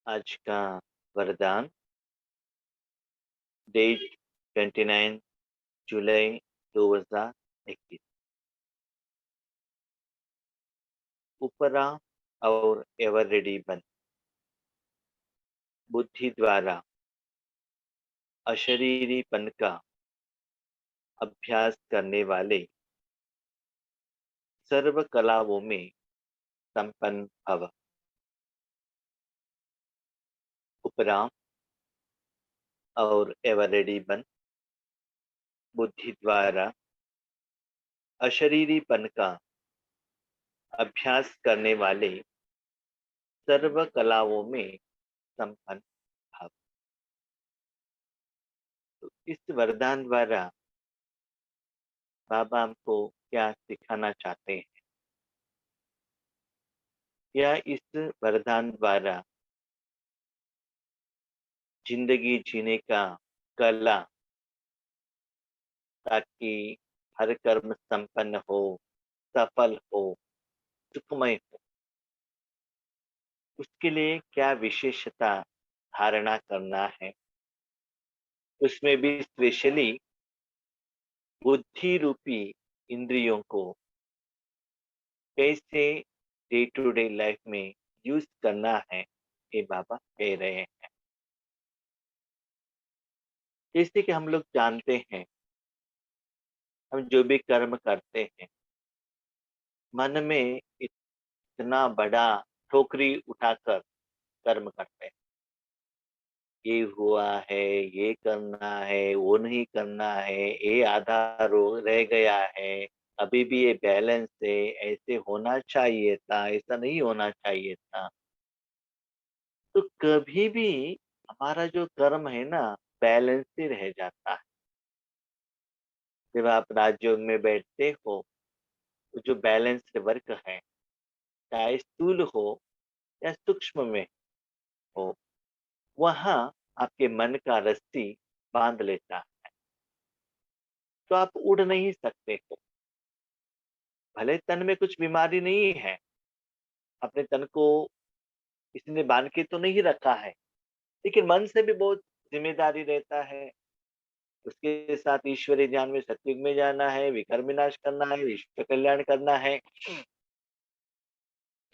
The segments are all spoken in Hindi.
आज का वरदान डेट 29 जुलाई 2021। उपरा और एवर रेडी बन, बुद्धि द्वारा अशरीरीपन का अभ्यास करने वाले सर्व कलाओं में संपन्न भव। उपरा और एवर रेडी बन, बुद्धि द्वारा अशरीरीपन का अभ्यास करने वाले सर्व कलाओं में संपन्न भव। तो इस वरदान द्वारा बाबा हमको क्या सिखाना चाहते हैं, या इस वरदान द्वारा जिंदगी जीने का कला, ताकि हर कर्म संपन्न हो, सफल हो, सुखमय हो, उसके लिए क्या विशेषता धारणा करना है। उसमें भी स्पेशली बुद्धि रूपी इंद्रियों को कैसे डे टू डे लाइफ में यूज करना है, ये बाबा कह रहे हैं। जैसे कि हम लोग जानते हैं, हम जो भी कर्म करते हैं, मन में इतना बड़ा ठोकरी उठाकर कर्म करते हैं। ये हुआ है, ये करना है, वो नहीं करना है, ये आधा रो रह गया है, अभी भी ये बैलेंस है, ऐसे होना चाहिए था, ऐसा नहीं होना चाहिए था। तो कभी भी हमारा जो कर्म है ना, बैलेंस ही रह जाता है। जब आप राजयोग में बैठते हो, तो जो बैलेंस वर्क है, चाहे स्थूल हो या सूक्ष्म में हो, वहां आपके मन का रस्सी बांध लेता है, तो आप उड़ नहीं सकते हो। भले तन में कुछ बीमारी नहीं है, अपने तन को इसने बांध के तो नहीं रखा है, लेकिन मन से भी बहुत जिम्मेदारी रहता है। उसके साथ ईश्वरीय ज्ञान में सत्युग में जाना है, विकर्म विनाश करना है, विश्व कल्याण करना है।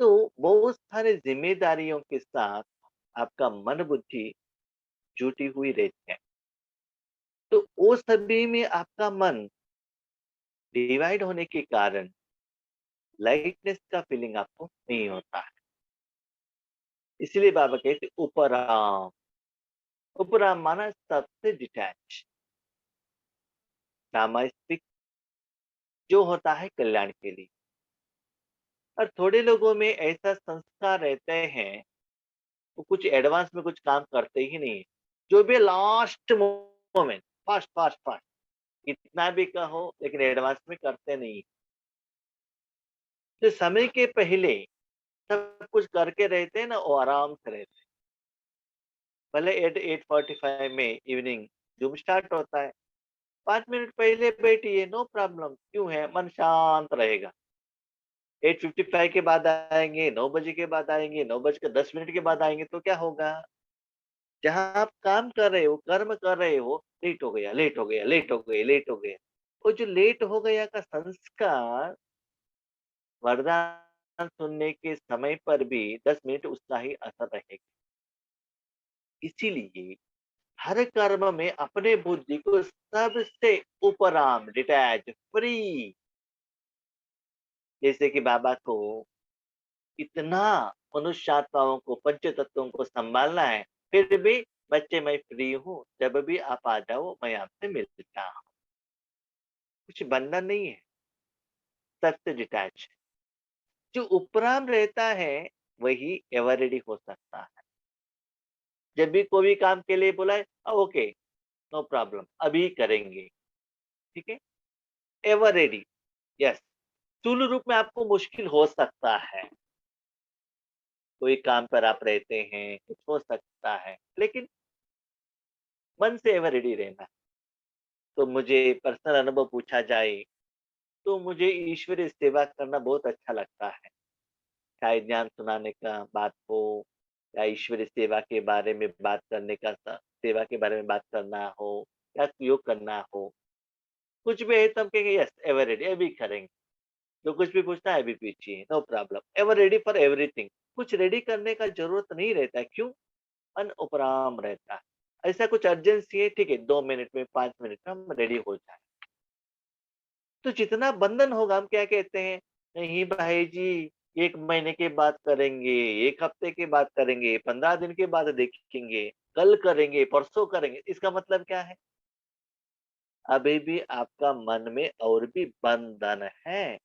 तो बहुत सारे जिम्मेदारियों के साथ आपका मन बुद्धि जुटी हुई रहती है। तो वो सभी में आपका मन डिवाइड होने के कारण लाइटनेस का फीलिंग आपको नहीं होता है। इसलिए बाबा कहते उपराम। उपराम माना सबसे डिटैच, सामयिक, जो होता है कल्याण के लिए। और थोड़े लोगों में ऐसा संस्कार रहते हैं, वो कुछ एडवांस में कुछ काम करते ही नहीं, जो भी last moment, fast fast fast, कितना भी कहो लेकिन एडवांस में करते नहीं। तो समय के पहले सब कुछ करके रहते हैं ना, वो आराम से रहते हैं। भले 8:45 में इवनिंग जूम स्टार्ट होता है, 5 मिनट पहले बैठिए, नो प्रॉब्लम। क्यों है, मन शांत रहेगा। 8:55 के बाद आएंगे, 9 बजे के बाद आएंगे, 9:10 के बाद आएंगे, तो क्या होगा? जहां आप काम कर रहे हो, कर्म कर रहे हो, लेट हो गया, लेट हो गया, लेट हो गया, लेट हो गया। वो जो लेट हो गया का संस्कार वरदान सुनने के समय पर भी 10 मिनट उसका ही असर रहेगा। इसीलिए हर कर्म में अपने बुद्धि को सबसे उपराम, डिटैच, फ्री। जैसे कि बाबा को इतना मनुष्य आत्माओं को, पंच तत्वों को संभालना है, फिर भी बच्चे मैं फ्री हूँ, जब भी आप आ जाओ मैं आपसे मिलता हूँ। कुछ बंधन नहीं है, सबसे डिटैच। जो उपराम रहता है वही एवर रेडी हो सकता है। जब भी कोई भी काम के लिए बुलाए, ओके, नो प्रॉब्लम, अभी करेंगे, ठीक है, एवर रेडी। यस, स्थूल रूप में आपको मुश्किल हो सकता है, कोई काम पर आप रहते हैं, कुछ हो सकता है, लेकिन मन से एवर रेडी रहना। तो मुझे पर्सनल अनुभव पूछा जाए, तो मुझे ईश्वरीय सेवा करना बहुत अच्छा लगता है। चाहे ज्ञान सुनाने का बात हो, या ईश्वरीय सेवा के बारे में बात करने का सेवा के बारे में बात करना हो या योग करना हो, कुछ भी है तो हम कहेंगे यस एवर रेडी, अभी करेंगे। जो कुछ भी पूछना है अभी पूछिए, no problem, ever ready for everything. कुछ रेडी करने का जरूरत नहीं रहता है, क्यों? मन उपराम रहता है। ऐसा कुछ अर्जेंसी है, ठीक है, 2 मिनट में 5 मिनट में हम रेडी हो जाए। तो जितना बंधन होगा, हम क्या कहते हैं, नहीं भाई जी, 1 महीने के बाद करेंगे, 1 हफ्ते के बाद करेंगे, 15 दिन के बाद देखेंगे, कल करेंगे, परसों करेंगे। इसका मतलब क्या है? अभी भी आपका मन में और भी बंधन है,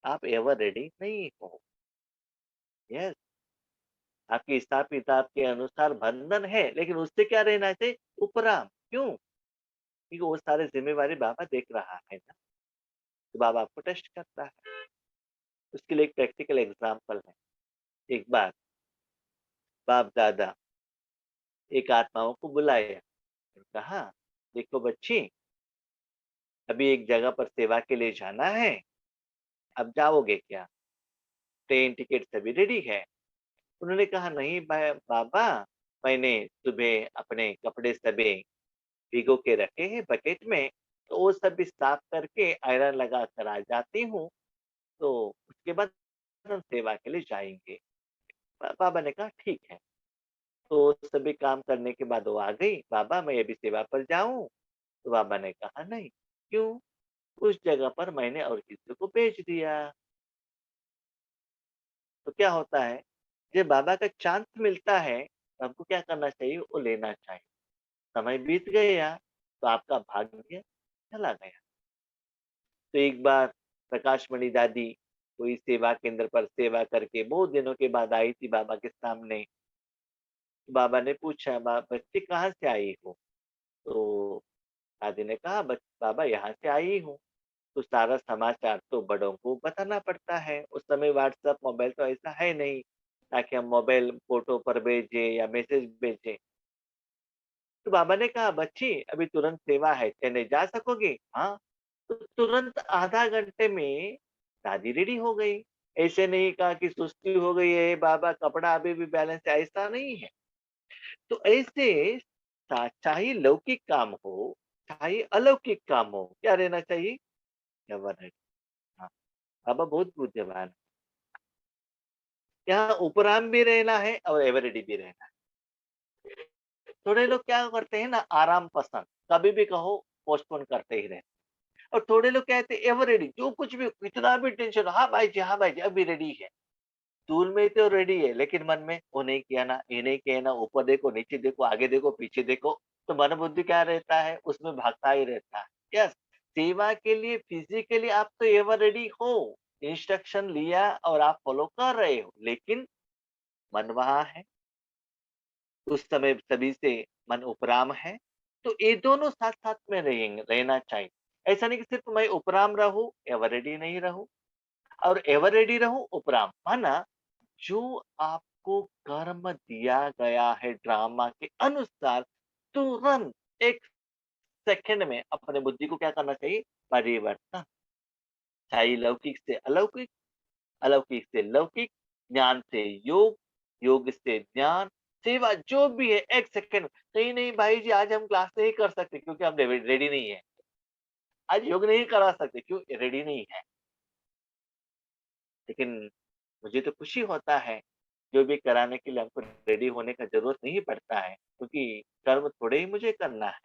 आप एवर रेडी नहीं हो। यस, आपके हिसाब किताब के अनुसार बंधन है, लेकिन उससे क्या रहना चाहिए? उपराम। क्यों? क्योंकि वो सारी जिम्मेवारी बाबा देख रहा है ना, तो बाबा आपको टेस्ट करता है। उसके लिए एक प्रैक्टिकल एग्जाम्पल है। एक बार बाप दादा एक आत्माओं को बुलाया, कहा, देखो बच्ची, अभी एक जगह पर सेवा के लिए जाना है, अब जाओगे क्या? ट्रेन टिकट सभी रेडी है। उन्होंने कहा, नहीं बाबा, मैंने सुबह अपने कपड़े सभी भिगो के रखे हैं बकेट में, तो वो सभी साफ करके आयरन लगा कर आ जाती हूँ, तो उसके बाद हम सेवा के लिए जाएंगे। बाबा ने कहा ठीक है। तो सभी काम करने के बाद वो आ गई, बाबा मैं अभी सेवा पर जाऊं? तो बाबा ने कहा नहीं। क्यों? उस जगह पर मैंने और किसी को भेज दिया। तो क्या होता है, जब बाबा का चांस मिलता है तो हमको क्या करना चाहिए? वो लेना चाहिए। समय बीत गया तो आपका भाग्य चला गया। तो एक बार प्रकाश मणि दादी कोई सेवा केंद्र पर सेवा करके बहुत दिनों के बाद आई थी बाबा के सामने। तो बाबा ने पूछा, बच्चे कहाँ से आई हो? तो दादी ने कहा, बाबा यहाँ से आई हूँ। तो सारा समाचार तो बड़ों को बताना पड़ता है। उस समय व्हाट्सएप मोबाइल तो ऐसा है नहीं ताकि हम मोबाइल फोटो पर भेजे या मैसेज भेजे। तो बाबा ने कहा, बच्ची अभी तुरंत सेवा है, चेन्नई जा सकोगी? हाँ। तो तुरंत आधा घंटे में दादी रेडी हो गई। ऐसे नहीं कहा कि सुस्ती हो गई है बाबा, कपड़ा अभी भी बैलेंस है, ऐसा नहीं है। तो ऐसे चाहे लौकिक काम हो, चाहे अलौकिक काम हो, क्या रहना चाहिए? एवर। हाँ, बाबा बहुत बुद्धिमान है। यहाँ उपराम भी रहना है और एवरेडी भी रहना है। थोड़े लोग क्या करते हैं ना, आराम पसंद, कभी भी कहो पोस्टपोन करते ही रहते। और थोड़े लोग कहते हैं एवर रेडी, जो कुछ भी कितना भी टेंशन, हाँ भाई जी, हाँ भाई जी, अभी रेडी है। टूल में तो रेडी है, लेकिन मन में वो नहीं किया ना, ये नहीं किया ना, ऊपर देखो, नीचे देखो, आगे देखो, पीछे देखो। तो मन बुद्धि क्या रहता है? उसमें भागता ही रहता है। यस, सेवा के लिए फिजिकली आप तो एवर रेडी हो, इंस्ट्रक्शन लिया और आप फॉलो कर रहे हो, लेकिन मन वहाँ है, उस समय सभी से मन उपराम है। तो ये दोनों साथ-साथ में रहेंगे, रहना चाहिए। ऐसा नहीं कि सिर्फ मैं उपराम रहूँ, एवर रेडी नहीं रहूँ, और एवर रेडी रहूँ, उपराम। माना जो आपको कर्म दिया गया है ड्रामा के अनुसार, तुरंत 1 सेकंड में अपने बुद्धि को क्या करना चाहिए? परिवर्तन। चाहे लौकिक से अलौकिक, अलौकिक से लौकिक, ज्ञान से योग, योग से ज्ञान, सेवा जो भी है 1 सेकंड। नहीं, नहीं भाई जी, आज हम क्लास नहीं कर सकते क्योंकि हम रेडी नहीं है। आज योग नहीं करा सकते, क्यों? रेडी नहीं है। लेकिन मुझे तो खुशी होता है, जो भी कराने के लिए हमको रेडी होने का ज़रूरत नहीं पड़ता है, क्योंकि कर्म थोड़े ही मुझे करना है।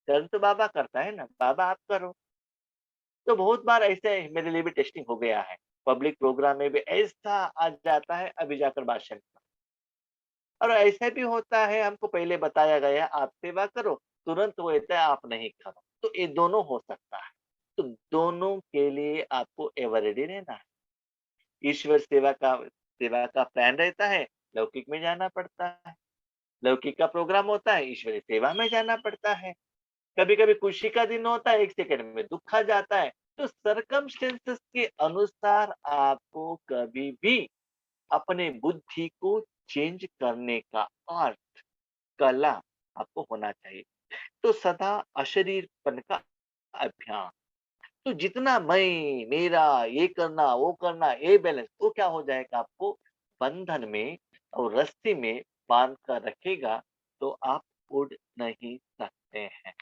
कर्म तो बाबा करता है ना, बाबा आप करो। तो बहुत बार ऐसे मेरे लिए भी टेस्टिंग हो गया है। पब्लिक प्रोग्राम में भी ऐसा आ जाता है, अभी जाकर भाषण। और ऐसा भी होता है, हमको पहले बताया गया आप सेवा करो, तुरंत वो कहता है आप नहीं करो। तो ये दोनों हो सकता है। तो दोनों के लिए आपको एवर रेडी रहना है। ईश्वर सेवा का प्लान रहता है, लौकिक में जाना पड़ता है। लौकिक का प्रोग्राम होता है, ईश्वरीय सेवा में जाना पड़ता है। कभी-कभी खुशी का दिन होता है, 1 सेकंड में दुःख आ जाता है। तो सर्कमस्टेंसेस के अनुसार आपको कभी भी अपने बुद्धि को चेंज करने का आर्ट, कला आपको होना चाहिए। तो सदा अशरीरपन का अभ्यास। तो जितना मैं, मेरा, ये करना, वो करना, ये बैलेंस, वो क्या हो जाएगा आपको बंधन में और रस्सी में बांध कर रखेगा तो आप उड़ नहीं सकते हैं।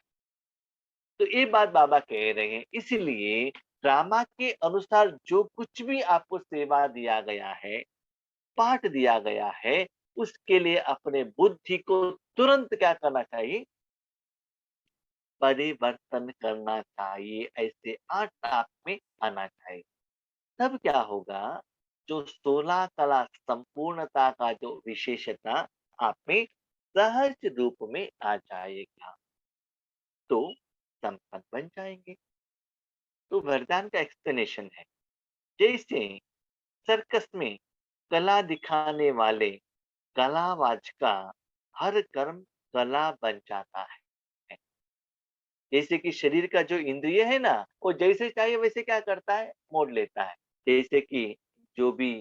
तो ये बात बाबा कह रहे हैं। इसलिए ड्रामा के अनुसार जो कुछ भी आपको सेवा दिया गया है, पाठ दिया गया है, उसके लिए अपने बुद्धि को तुरंत क्या करना चाहिए? परिवर्तन करना चाहिए, ऐसे आठ आप में आना चाहिए। तब क्या होगा? जो 16 कला संपूर्णता का जो विशेषता आप में सहज रूप में आ जाएगा, तो संपन्न बन जाएंगे। तो वरदान का एक्सप्लेनेशन है, जैसे सर्कस में कला दिखाने वाले कलावाज का हर कर्म कला बन जाता है। जैसे कि शरीर का जो इंद्रिय है ना, वो जैसे चाहिए वैसे क्या करता है? मोड़ लेता है। जैसे कि जो भी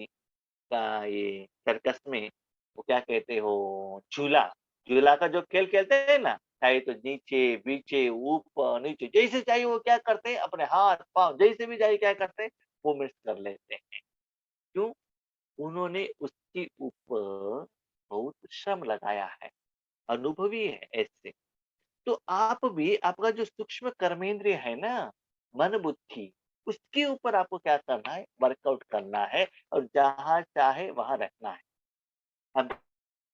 ये सर्कस में वो क्या कहते हो, झूला, झूला का जो खेल खेलते हैं ना, चाहे तो नीचे बीचे ऊपर नीचे जैसे चाहिए वो क्या करते हैं, अपने हाथ पांव जैसे भी चाहिए क्या करते हैं, मूवमेंट कर लेते हैं। क्यों? उन्होंने उसके ऊपर बहुत श्रम लगाया है, अनुभवी है ऐसे। तो आप भी आपका जो सूक्ष्म कर्मेंद्रिय है ना, मन बुद्धि, उसके ऊपर आपको क्या करना है? वर्कआउट करना है और जहां चाहे वहां रखना है। हम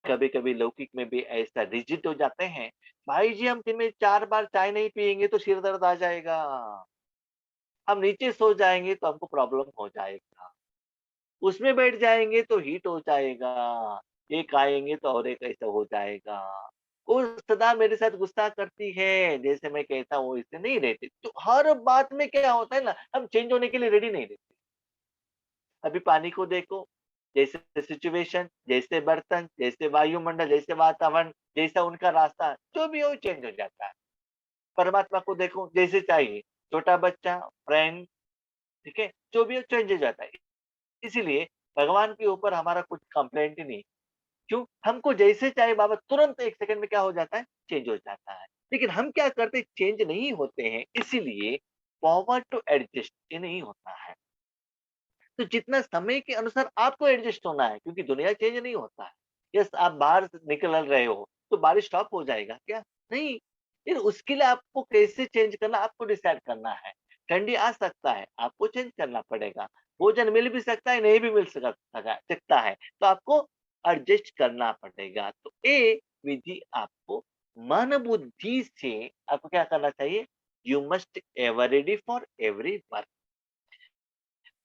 कभी-कभी लौकिक में भी ऐसा रिजिड हो जाते हैं, भाई जी हम दिन में 4 बार चाय नहीं पिएँगे तो सिर दर्द आ जाएगा। हम नीचे सो जाएँगे तो हमको प्रॉब्लम हो जाएगा। उसमें बैठ जाएँगे तो हीट हो जाएगा। एक आएँगे तो और एक ऐसा हो जाएगा। वो सदा मेरे साथ गुस्सा करती है, जैसे मैं कहता हूँ वैसे नहीं रहती। तो हर बात में क्या होता है ना, हम चेंज होने के लिए रेडी नहीं रहते। अभी पानी को देखो, जैसे सिचुएशन, जैसे बर्तन, जैसे वायुमंडल, जैसे वातावरण, जैसा उनका रास्ता, जो भी हो चेंज हो जाता है। परमात्मा को देखो जैसे चाहिए, छोटा बच्चा, फ्रेंड, ठीक है? जो भी हो चेंज हो जाता है। इसीलिए भगवान के ऊपर हमारा कुछ कंप्लेंट ही नहीं। क्यों? हमको जैसे चाहिए बाबा तुरंत 1 सेकंड में क्या हो जाता है? चेंज हो जाता है। लेकिन हम क्या करते हैं? चेंज नहीं होते हैं, इसीलिए पावर टू एडजस्ट ये नहीं होता है। तो जितना समय के अनुसार आपको एडजस्ट होना है, क्योंकि दुनिया चेंज नहीं होता है। यस, आप बाहर से निकल रहे हो तो बारिश स्टॉप हो जाएगा क्या? नहीं। फिर उसके लिए आपको कैसे चेंज करना आपको डिसाइड करना है। ठंडी आ सकता है, आपको चेंज करना पड़ेगा। भोजन मिल भी सकता है, नहीं भी मिल सकता है, तो आपको एडजस्ट करना पड़ेगा। तो ये विधि आपको मन बुद्धि से आपको क्या करना चाहिए? You must ever ready for every work.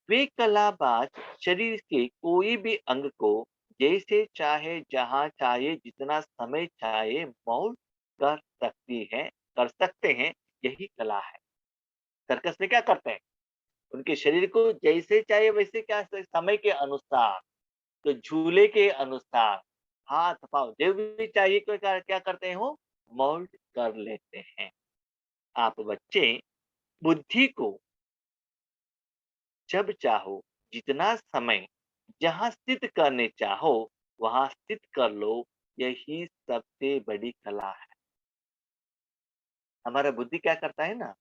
वे कलाबाज शरीर के कोई भी अंग को जैसे चाहे जहां चाहे जितना समय चाहे मोल्ड कर कर सकते हैं। यही कला है। सर्कस में क्या करते हैं? उनके शरीर को जैसे चाहे वैसे क्या समय के अनुसार, तो झूले के अनुसार हाथ पांव जो भी चाहिए क्या करते हैं वो मोल्ड कर लेते हैं। आप बच्चे बुद्धि को जब चाहो, जितना समय, जहाँ स्थित करने चाहो, वहाँ स्थित कर लो। यही सबसे बड़ी कला है। हमारा बुद्धि क्या करता है ना,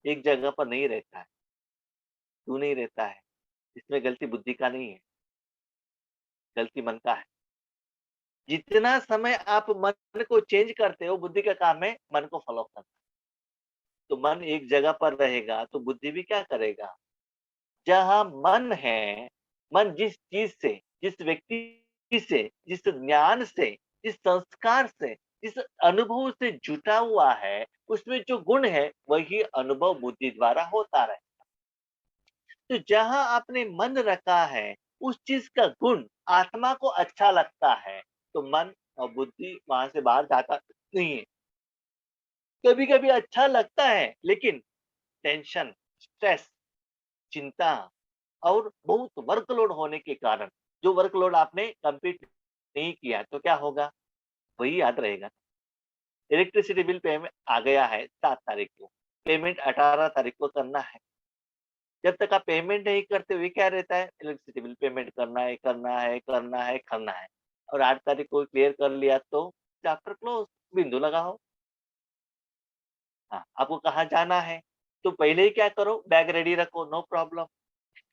एक जगह पर नहीं रहता है। क्यों नहीं रहता है? इसमें गलती बुद्धि का नहीं है, गलती मन का है। जितना समय आप मन को चेंज करते हो, बुद्धि का काम है मन को फॉलो करना। तो मन एक जगह पर रहेगा, तो बुद्धि भी क्या करेगा? जहाँ मन है, मन जिस चीज़ से, जिस व्यक्ति से, जिस ज्ञान से, जिस संस्कार से, जिस अनुभव से जुटा हुआ है, उसमें जो गुण है, वही अनुभव बुद्धि द्वारा होता रहे। तो जहाँ आपने मन रखा है, उस चीज़ का गुण आत्मा को अच्छा लगता है, तो मन और बुद्धि वहाँ से बाहर जाता नहीं है। कभी-कभी अच्छा लगता है, लेकिन टेंशन, स्ट्रेस, चिंता और बहुत वर्कलोड होने के कारण जो वर्कलोड आपने कंप्लीट नहीं किया तो क्या होगा? वही याद रहेगा। इलेक्ट्रिसिटी बिल पेमेंट आ गया है 7 तारीख को, पेमेंट 18 तारीख को करना है। जब तक आप पेमेंट नहीं करते हुए क्या रहता है? इलेक्ट्रिसिटी बिल पेमेंट करना है, करना है, करना है, करना है। और 8 तारीख को क्लियर कर लिया तो चैप्टर क्लोज, बिंदु लगाओ। हाँ, आपको कहाँ जाना है? तो पहले ही क्या करो, बैग रेडी रखो, नो प्रॉब्लम।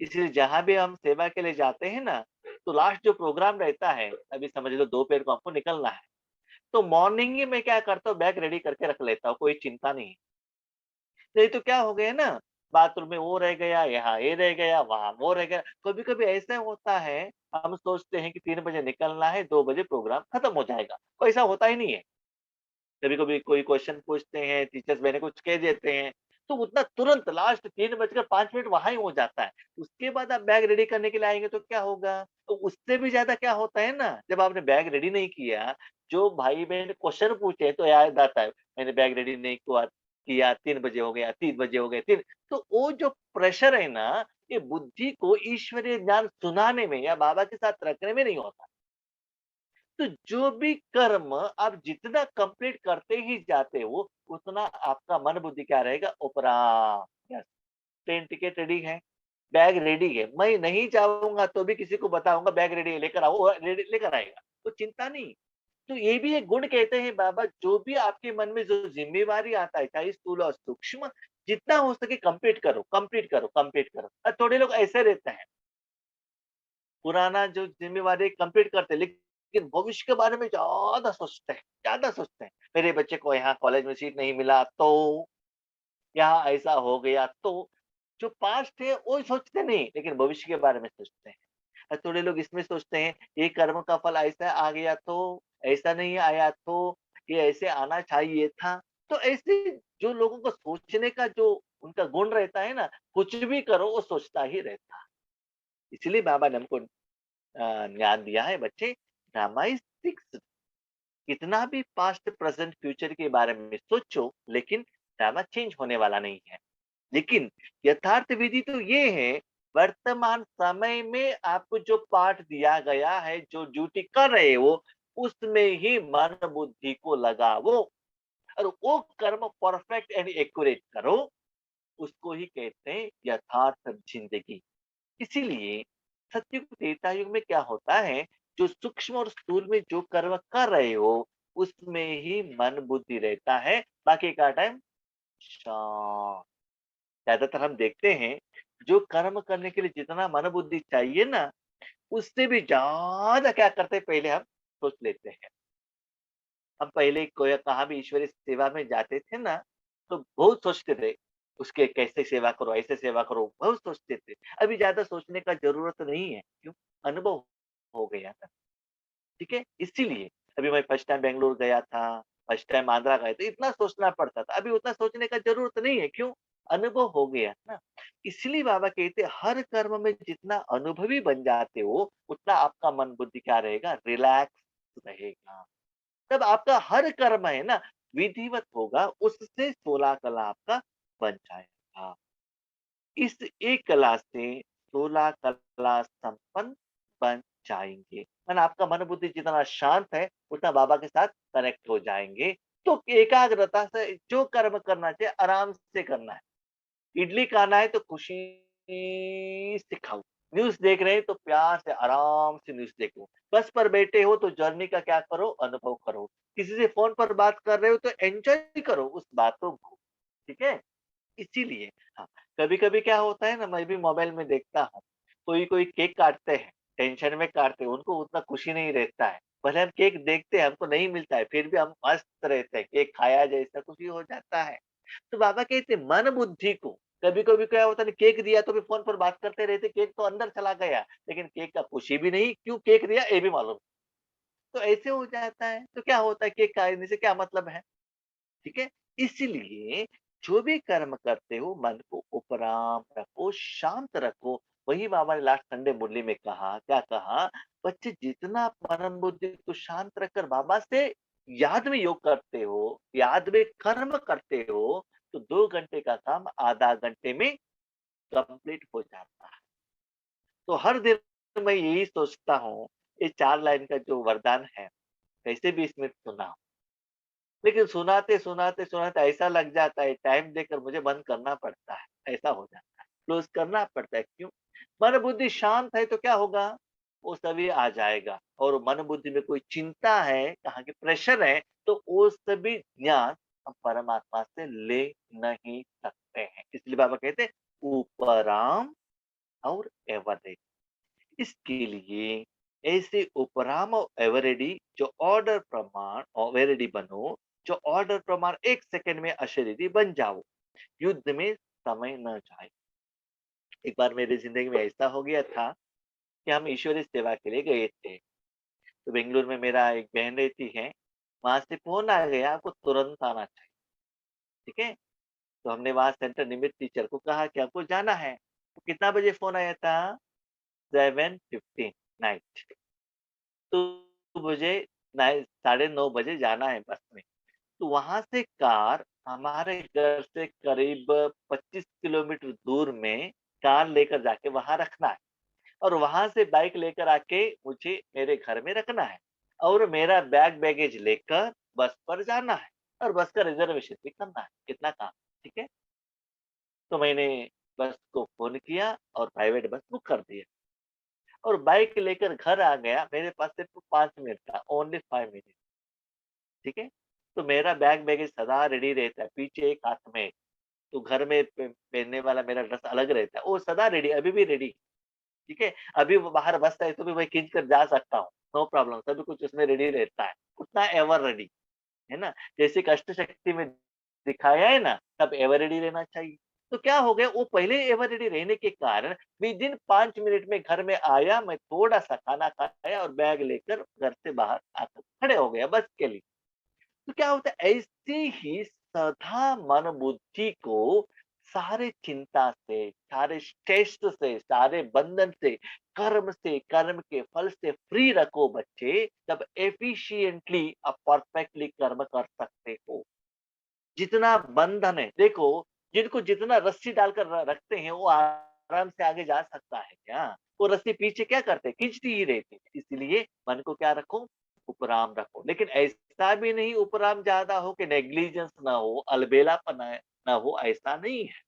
इसलिए जहाँ भी हम सेवा के लिए जाते हैं ना, तो लास्ट जो प्रोग्राम रहता है, अभी समझ लो दोपहर को हमको निकलना है, तो मॉर्निंग ही मैं क्या करता हूँ, बैग रेडी करके रख लेता हूँ, कोई चिंता नहीं। नहीं तो क्या हो गया ना, बाथरूम में वो रह गया, यहाँ ये रह गया, वहाँ वो रह गया। कभी-कभी ऐसा होता है, हम सोचते हैं कि 3 बजे निकलना है, 2 बजे प्रोग्राम खत्म हो जाएगा, तो ऐसा होता ही नहीं है। कभी-कभी कोई क्वेश्चन पूछते हैं, टीचर्स मैंने कुछ कह देते हैं, तो उतना तुरंत लास्ट 3 बजकर 5 मिनट वहाँ ही हो जाता है। उसके बाद आप बैग रेडी करने के लिए आएँगे तो क्या होगा? तो उससे भी ज़्यादा क्या होता है ना, जब आपने बैग रेडी नहीं किया, जो भाई-बहन क्वेश्चन पूछे तो याद आता है, मैंने बैग रेडी नहीं किया, 3 बजे हो गया, 3 बजे हो गए, 3 तो वो जो प्रेशर है ना, ये बुद्धि को ईश्वरीय ज्ञान सुनाने में या बाबा के साथ रखने में नहीं होता। तो जो भी कर्म आप जितना कंप्लीट करते ही जाते हो, उतना आपका मन बुद्धि क्या रहेगा? उपराम। यस, ट्रेन टिकट रेडी है, बैग रेडी है, मैं नहीं जाऊँगा तो भी किसी को बताऊँगा बैग रेडी है, लेकर आओ, वो रेडी लेकर आएगा, तो चिंता नहीं। तो ये भी एक गुण कहते हैं बाबा, जो भी आपके मन में जो ज़िम्मेवारी आता है, चाहे स्थूल और सूक्ष्म, जितना हो सके कंप्लीट करो, कंप्लीट करो, कंप्लीट करो। थोड़े लोग ऐसे रहते हैं, पुराना जो ज़िम्मेवारी कंप्लीट करते हैं, लेकिन भविष्य के बारे में ज़्यादा सोचते हैं। मेरे बच्चे को यहाँ कॉलेज में सीट नहीं मिला तो, यहाँ ऐसा हो गया तो। जो पास्ट है वो सोचते नहीं, लेकिन भविष्य के बारे में सोचते हैं। थोड़े लोग इसमें सोचते हैं, ये कर्म का फल ऐसा आ गया तो, ऐसा नहीं आया तो, ये ऐसे आना चाहिए था। तो ऐसे जो लोगों को सोचने का जो उनका गुण रहता है ना, कुछ भी करो वो सोचता ही रहता है। इसलिए बाबा ने हमको ज्ञान दिया है, बच्चे, ड्रामा इज फिक्स्ड। कितना भी पास्ट प्रेजेंट फ्यूचर के बारे में सोचो, लेकिन ड्रामा चेंज होने वाला नहीं है। लेकिन यथार्थ विधि तो ये है, वर्तमान समय में आपको जो पाठ दिया गया है, जो ड्यूटी कर रहे हो, उसमें ही मन बुद्धि को लगाओ और वो कर्म परफेक्ट एंड एक्यूरेट करो। उसको ही कहते हैं यथार्थ जिंदगी। इसीलिए सतयुग त्रेता युग में क्या होता है, जो सूक्ष्म और स्थूल में जो कर्म कर रहे हो, उसमें ही मन बुद्धि रहता है, बाकी का टाइम शांत। ज्यादातर हम देखते हैं, जो कर्म करने के लिए जितना मन बुद्धि चाहिए ना, उससे भी ज्यादा क्या करते हैं, पहले हम सोच लेते हैं। हम पहले कोई कहाँ भी ईश्वरीय सेवा में जाते थे ना, तो बहुत सोचते थे, उसके कैसे सेवा करो, ऐसे सेवा करो, बहुत सोचते थे। अभी ज़्यादा सोचने का ज़रूरत नहीं है, क्यों? अनुभव हो गया ना, ठीक है? इसीलिए अभी मैं फर्स्ट टाइम बैंगलोर गया था, फर्स्ट टाइम आंध्रा गए थे, इतना सोचना पड़ता था, अभी उतना सोचने का ज़रूरत नहीं है, क्यों? अनुभव हो गया ना। इसलिए बाबा कहते हैं, हर कर्म में जितना अनुभवी बन जाते हो, उतना आपका मन बुद्धि क्या रहेगा? रिलैक्स रहेगा। तब आपका हर कर्म है ना, विधिवत होगा, उससे 16 कला आपका बन जाएगा। इस एक कला से 16 कला संपन्न बन जाएँगे। आपका मन बुद्धि जितना शांत है, उतना बाबा के साथ कनेक्ट हो जाएँगे। तो एकाग्रता से जो कर्म करना चाहिए, आराम से करना है। इडली खाना है तो खुशी से खाओ। न्यूज़ देख रहे हैं तो प्यार से आराम से न्यूज़ देखो। बस पर बैठे हो तो जर्नी का क्या करो, अनुभव करो। किसी से फ़ोन पर बात कर रहे हो तो एन्जॉय करो उस बातों को, ठीक है? इसीलिए हाँ, कभी-कभी क्या होता है ना, मैं भी मोबाइल में देखता हूँ, कोई-कोई केक काटते हैं, टेंशन में काटते हैं, उनको उतना खुशी नहीं रहता है। भले हम केक देखते हैं, हमको नहीं मिलता है, फिर भी हम मस्त रहते हैं, केक खाया जैसा खुशी हो जाता है। तो बाबा कहते हैं मन बुद्धि को, कभी-कभी क्या होता है, केक दिया तो भी फ़ोन पर बात करते रहते, केक तो अंदर चला गया, लेकिन केक का खुशी भी नहीं, क्यों केक दिया ये भी मालूम। तो ऐसे हो जाता है, तो क्या होता है, केक खाने से क्या मतलब है? ठीक है? इसीलिए जो भी कर्म करते हो, मन को उपराम रखो, शांत रखो। वही बाबा ने लास्ट संडे मुरली में कहा, क्या कहा? बच्चे, जितना परम बुद्धि को शांत रखकर बाबा से याद में योग करते हो, याद में कर्म करते हो, तो 2 घंटे का काम आधा घंटे में कंप्लीट हो जाता है। तो हर दिन मैं यही सोचता हूँ, ये 4 लाइन का जो वरदान है, कैसे भी इसमें सुना। लेकिन सुनाते ऐसा लग जाता है, टाइम देकर मुझे बंद करना पड़ता है, ऐसा हो जाता है। क्लोज़ करना पड़ता है, क्यों? मन बुद्धि शांत है तो क्या होगा? वो सभी आ जाएगा, और मन बुद्धि में कोई चिंता है, कहाँ की प्रेशर है, तो वो सभी ज्ञान हम परमात्मा से ले नहीं सकते हैं। इसलिए बाबा कहते हैं, उपराम और एवरेज। इसके लिए ऐसे उपराम और एवरेडी जो ऑर्डर प्रमाण एवरेडी बनो, जो ऑर्डर प्रमाण 1 सेकंड में अशरीरी बन जाओ, युद्ध में समय न जाए। एक बार मेरी ज़िंदगी में ऐसा हो गया था कि हम ईश्वरीय सेवा के लिए गए थे। तो बेंगलुरु में मेरा एक बहन रहती है, वहाँ से फ़ोन आ गया, आपको तुरंत आना चाहिए, ठीक है? तो हमने वहाँ सेंटर निमित टीचर को कहा कि आपको जाना है। तो कितना बजे फ़ोन आया था? 7:15 नाइट। तो मुझे नाइ साढ़े 9 बजे जाना है बस में। तो वहाँ से कार हमारे घर से करीब 25 किलोमीटर दूर में कार लेकर जाके वहाँ रखना है और वहाँ से बाइक लेकर आके मुझे मेरे घर में रखना है और मेरा बैग बैगेज लेकर बस पर जाना है और बस का रिजर्वेशन भी करना है। कितना काम, ठीक है? तो मैंने बस को फ़ोन किया और प्राइवेट बस बुक कर दिया और बाइक लेकर घर आ गया। मेरे पास सिर्फ 5 मिनट था, ओनली 5 मिनट, ठीक है? तो मेरा बैग बैगेज सदा रेडी रहता है, पीछे एक हाथ में। तो घर में पहनने वाला मेरा ड्रेस अलग रहता है, वो सदा रेडी, अभी भी रेडी, ठीक है? अभी वो बाहर बस है तो भी मैं खींच कर जा सकता हूँ, नो प्रॉब्लम, सभी कुछ उसमें रेडी रहता है, उतना एवर रेडी, है ना? जैसे कि शक्ति में दिखाया है ना, तब एवर रेडी रहना चाहिए। तो क्या हो गया, वो पहले एवर रेडी रहने के कारण विदिन 5 मिनट में घर में आया, मैं थोड़ा-सा खाना खाया और बैग लेकर घर से बाहर आकर खड़े हो गया बस के लिए। तो क्या होता है, ऐसे ही सदा मन बुद्धि को सारे चिंता से, सारे स्ट्रेस से, सारे बंधन से, कर्म से, कर्म के फल से फ्री रखो बच्चे, तब एफिशिएंटली आप परफेक्टली कर्म कर सकते हो। जितना बंधन है, देखो, जिनको जितना रस्सी डालकर रखते हैं वो आराम से आगे जा सकता है क्या? वो रस्सी पीछे क्या करते हैं, खींचती ही रहती है। इसलिए मन को क्या रखो, उपराम रखो, लेकिन ऐसा भी नहीं उपराम ज्यादा हो कि नेग्लिजेंस ना हो, अलबेलापन ना हो, ऐसा नहीं है।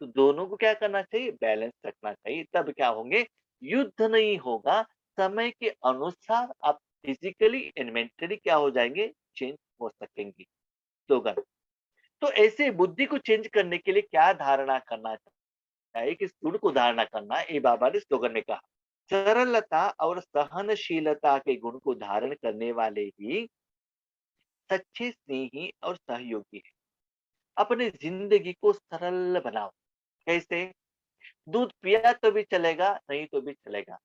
तो दोनों को क्या करना चाहिए, बैलेंस रखना चाहिए, तब क्या होंगे, युद्ध नहीं होगा। समय के अनुसार आप फिजिकली एंड मेंटली क्या हो जाएंगे, चेंज हो सकेंगे। स्लोगन। तो ऐसे बुद्धि को चेंज करने के लिए क्या धारणा करना चाहिए, किस गुण को धारणा करना है, ये बाबा ने स्लोगन में कहा। सरलता और सहनशीलता के गुण को धारण करने वाले ही सच्चे स्नेही और सहयोगी है। अपने जिंदगी को सरल बनाओ। कैसे? दूध पिया तो भी चलेगा, नहीं तो भी चलेगा।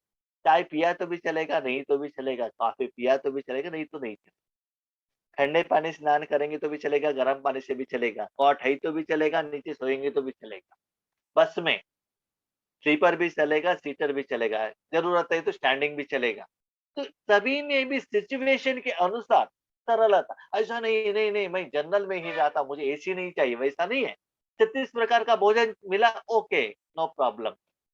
चाय पिया तो भी चलेगा, नहीं तो भी चलेगा। कॉफी पिया तो भी चलेगा, नहीं तो नहीं चलेगा। ठंडे पानी से स्नान करेंगे तो भी चलेगा, गर्म पानी से भी चलेगा। कॉट है तो भी चलेगा, नीचे सोएंगे तो भी चलेगा। बस में स्लीपर भी चलेगा, सीटर भी चलेगा, ज़रूरत है तो स्टैंडिंग भी चलेगा। तो सभी में भी सिचुएशन के अनुसार सरलता, ऐसा नहीं, नहीं, नहीं मैं जनरल में ही जाता, मुझे एसी नहीं चाहिए, वैसा नहीं है। 36 प्रकार का भोजन मिला, ओके, नो प्रॉब्लम।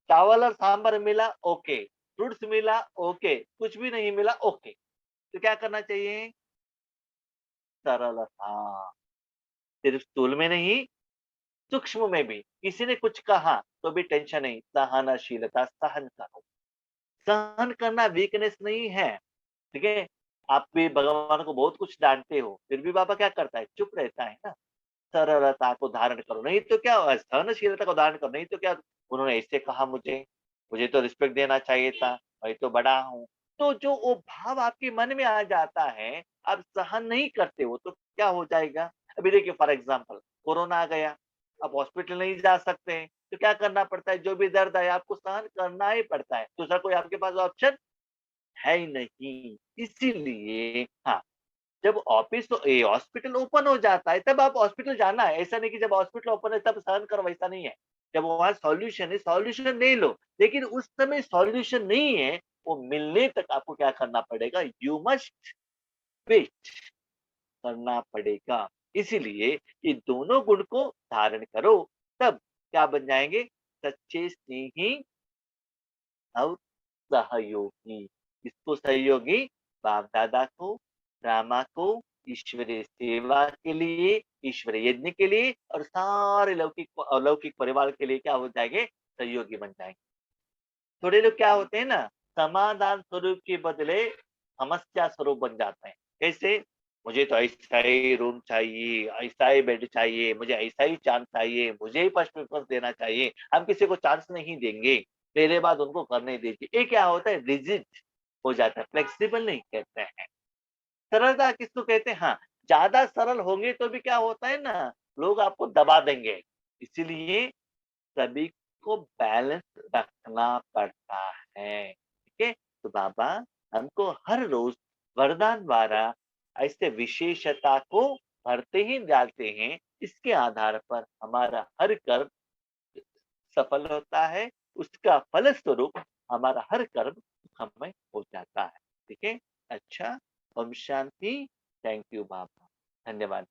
चावल और सांभर मिला, ओके। फ्रूट्स मिला, ओके। कुछ भी नहीं मिला, ओके। तो क्या करना चाहिए? सरलता। सिर्फ स्थूल में नहीं, सूक्ष्म में भी। किसी ने कुछ कहा तो भी टेंशन नहीं, सहनशीलता, सहन करो। सहन करना वीकनेस नहीं है, ठीक है? आप भी भगवान को बहुत कुछ डाँटते हो, फिर भी बाबा क्या करता है? चुप रहता है ना। सरलता को धारण करो, नहीं तो क्या हुआ? सहनशीलता को धारण करो, नहीं तो क्या, उन्होंने ऐसे कहा मुझे, मुझे तो रिस्पेक्ट देना चाहिए था, मैं तो बड़ा हूँ। तो जो वो भाव आपके मन में आ जाता है, आप सहन नहीं करते हो, तो क्या हो जाएगा? अभी देखिए फॉर एग्ज़ाम्पल कोरोना आ गया, आप हॉस्पिटल नहीं जा सकते हैं, तो क्या करना पड़ता है? जो भी दर्द है आपको सहन करना ही पड़ता है, दूसरा कोई आपके पास ऑप्शन है ही नहीं। इसीलिए हाँ, जब ऑफिस ये हॉस्पिटल ओपन हो जाता है तब आप हॉस्पिटल जाना है। ऐसा नहीं कि जब हॉस्पिटल ओपन है तब सहन करो, वैसा नहीं है। जब वहाँ सॉल्यूशन है, सॉल्यूशन ले लो। लेकिन उस समय सॉल्यूशन नहीं है, वो मिलने तक आपको क्या करना पड़ेगा? यू मस्ट वेट, करना पड़ेगा। इसीलिए ये दोनों गुण को धारण करो, तब क्या बन जाएँगे? सच्चे स्नेही और सहयोगी। किसको सहयोगी? बाप-दादा को, रामा को, ईश्वरीय सेवा के लिए, ईश्वरीय यज्ञ के लिए और सारे लौकिक अलौकिक परिवार के लिए क्या हो जाएँगे? सहयोगी बन जाएँगे। थोड़े लोग क्या होते हैं ना, समाधान स्वरूप के बदले समस्या स्वरूप बन जाते हैं। कैसे? मुझे तो ऐसा ही रूम चाहिए, ऐसा ही बेड चाहिए, मुझे ऐसा ही चांस चाहिए, मुझे ही फर्स्ट प्रेफरेंस देना चाहिए। हम किसी को चांस नहीं देंगे। मेरे बाद उनको करने दीजिए। ये क्या होता है, रिजिड हो जाता है, फ्लेक्सिबल नहीं कहते हैं। सरलता किसको कहते हैं? हाँ, ज़्यादा सरल होंगे तो भी क्या होता है ना, लोग आपको दबा देंगे। इसीलिए सभी को बैलेंस रखना पड़ता है, ठीक है? तो बाबा हमको हर रोज़ वरदान द्वारा ऐसे विशेषता को भरते ही डालते हैं, इसके आधार पर हमारा हर कर्म सफल होता है, उसका फलस्वरूप हमारा हर कर्म सुखमय हो जाता है, ठीक है? अच्छा, ओम शांति। थैंक यू बाबा। धन्यवाद।